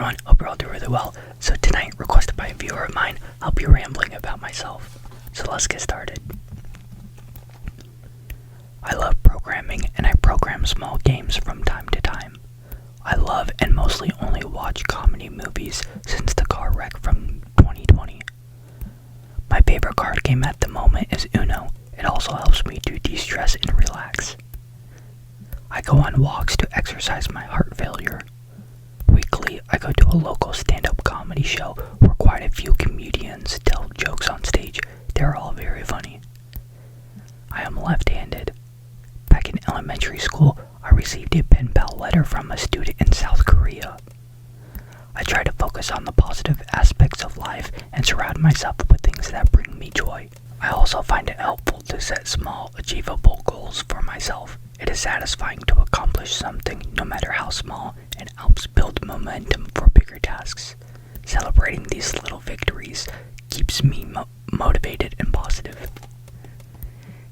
everyone, hope you're all doing really well. So tonight, requested by a viewer of mine, I'll be rambling about myself. So let's get started. I love programming, and I program small games from time to time. I love and mostly only watch comedy movies since the car wreck from 2020. My favorite card game at the moment is Uno. It also helps me to de-stress and relax. I go on walks to exercise my heart failure. Weekly, I go to a local stand-up comedy show where quite a few comedians tell jokes on stage. They're all very funny. I am left-handed. Back in elementary school, I received a pen pal letter from a student in South Korea. I try to focus on the positive aspects of life and surround myself with things that bring me joy. I also find it helpful to set small, achievable goals for myself. It is satisfying to accomplish something, no matter how small, and helps build momentum for bigger tasks. Celebrating these little victories keeps me motivated and positive.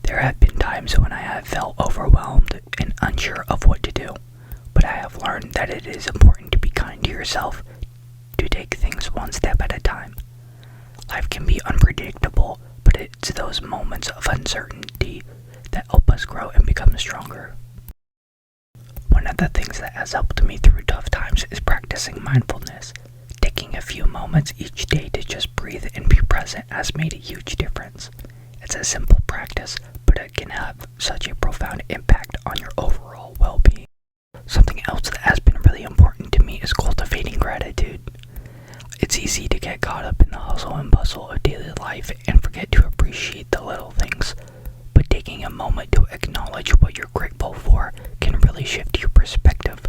There have been times when I have felt overwhelmed and unsure of what to do, but I have learned that it is important to be kind to yourself, to take things one step at a time. Life can be unpredictable, but it's those moments of uncertainty that help us grow and become stronger. One of the things that has helped me through tough times is practicing mindfulness. Taking a few moments each day to just breathe and be present has made a huge difference. It's a simple practice, but it can have such a profound impact on your overall well-being. Something else that has been really important to me is cultivating gratitude. It's easy to get caught up in the hustle and bustle of daily life and forget to appreciate the little things. But taking a moment to acknowledge what you're grateful for can really shift your perspective.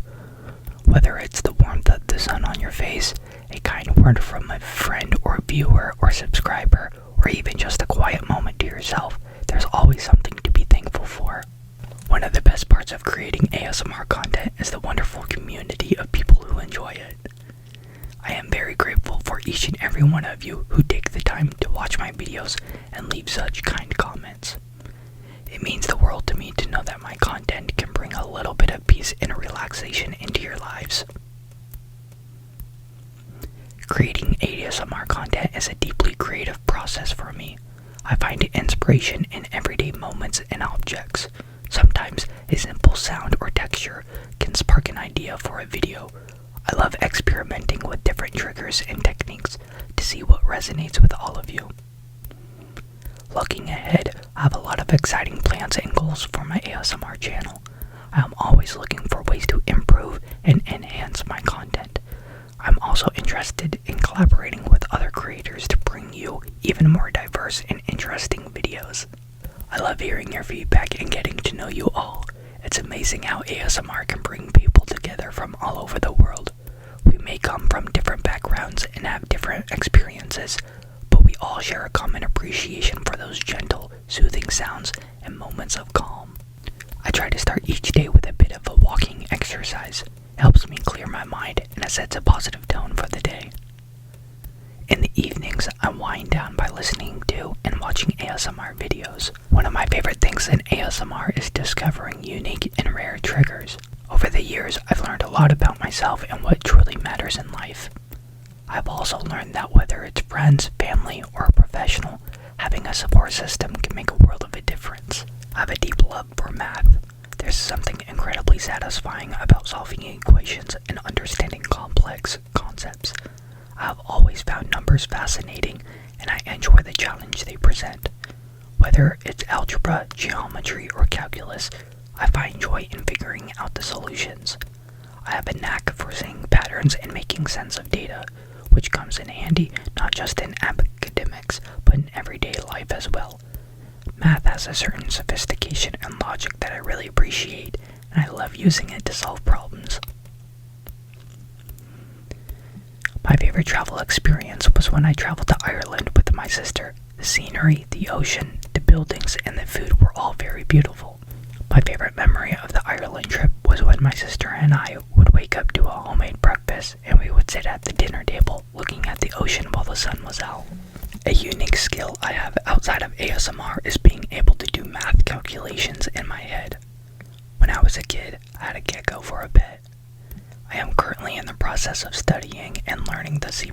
Whether it's the warmth of the sun on your face, a kind word from a friend or viewer or subscriber, or even just a quiet moment to yourself, there's always something to be thankful for. One of the best parts of creating ASMR content is the wonderful community of people who enjoy it. I am very grateful for each and every one of you who take the time to watch my videos and leave such kind comments. It means the world to me to know that my content can bring a little bit of peace and relaxation into your lives. Creating ASMR content is a deeply creative process for me. I find inspiration in everyday moments and objects. Sometimes a simple sound or texture can spark an idea for a video. I love experimenting with different triggers and techniques to see what resonates with all of you. Looking ahead, I have a lot of exciting plans and goals for my ASMR channel. I am always looking for ways to improve and enhance my content. I'm also interested in collaborating with other creators to bring you even more diverse and interesting videos. I love hearing your feedback and getting to know you all. It's amazing how ASMR can bring people together from all over the world. We may come from different backgrounds and have different experiences, but we all share a common appreciation for those gentle, soothing sounds and moments of calm. I try to start each day with a bit of a walking exercise. It helps me clear my mind and it sets a positive tone for the day. In the evenings, I wind down by listening to and watching ASMR videos. One of my favorite things in ASMR is discovering unique and rare triggers. Over the years, I've learned a lot about myself and what truly matters in life. I've also learned that whether it's friends, family, or a professional, having a support system can make a world of a difference. I have a deep love for math. There's something incredibly satisfying about solving equations and understanding complex concepts. I have always found numbers fascinating, and I enjoy the challenge they present. Whether it's algebra, geometry, or calculus, I find joy in figuring out the solutions. I have a knack for seeing patterns and making sense of data, which comes in handy not just in academics, but in everyday life as well. Math has a certain sophistication and logic that I really appreciate, and I love using it to solve problems. My favorite travel experience was when I traveled to Ireland with my sister. The scenery, the ocean, the buildings, and the food were all very beautiful. My favorite memory of the Ireland trip was when my sister and I would wake up to a homemade breakfast and we would sit at the dinner table looking at the ocean while the sun was out. A unique skill I have outside of ASMR is being able to do math calculations in my head. When I was a kid, I had a gecko for a pet. I am currently in the process of studying and learning the C++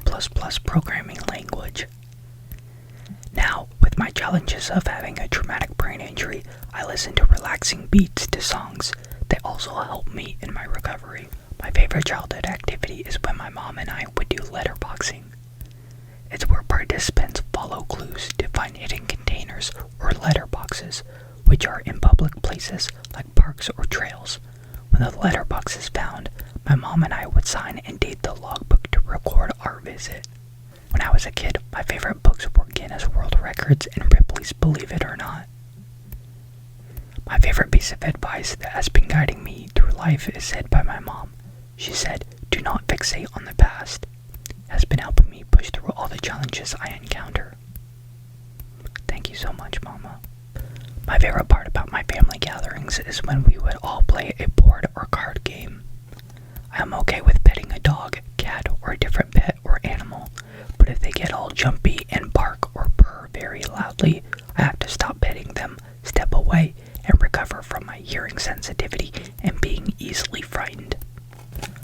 programming language. Now, with my challenges of having a traumatic brain injury, I listen to relaxing beats to songs that also help me in my recovery. My favorite childhood activity is when my mom and I would do letterboxing. It's where participants follow clues to find hidden containers or letterboxes, which are in public places like parks or trails. When the letterbox is found, my mom and I would sign and date the logbook to record our visit. When I was a kid, my favorite books were Guinness World Records and Ripley's Believe It or Not. My favorite piece of advice that has been guiding me through life is said by my mom. She said, "Do not fixate on the past." It has been helping me push through all the challenges I encounter. Thank you so much, Mama. My favorite part about my family gatherings is when we would all play a board or card game. I am okay with petting a dog, cat, or a different pet or animal, but if they get all jumpy and bark or purr very loudly, I have to stop petting them, step away, and recover from my hearing sensitivity and being easily frightened.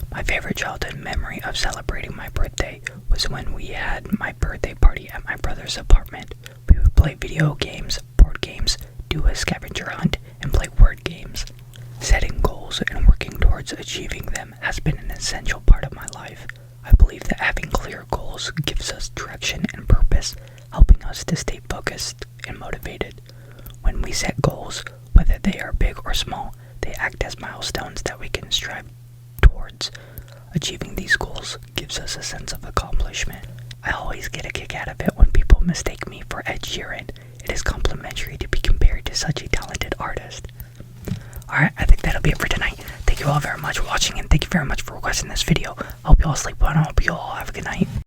My favorite childhood memory of celebrating my birthday was when we had my birthday party at my brother's apartment. We would play video games, board games, do a scavenger hunt, and play word games. Setting goals and working towards achieving them has been an essential part of my life. I believe that having clear goals gives us direction and purpose, helping us to stay focused and motivated. When we set goals, whether they are big or small, they act as milestones that we can strive towards. Achieving these goals gives us a sense of accomplishment. I always get a kick out of it when people mistake me for Ed Sheeran. It is complimentary to be compared to such a talented artist. Alright, I think that'll be it for tonight. Thank you all very much for watching, and thank you very much for requesting this video. I hope you all sleep well, and I hope you all have a good night.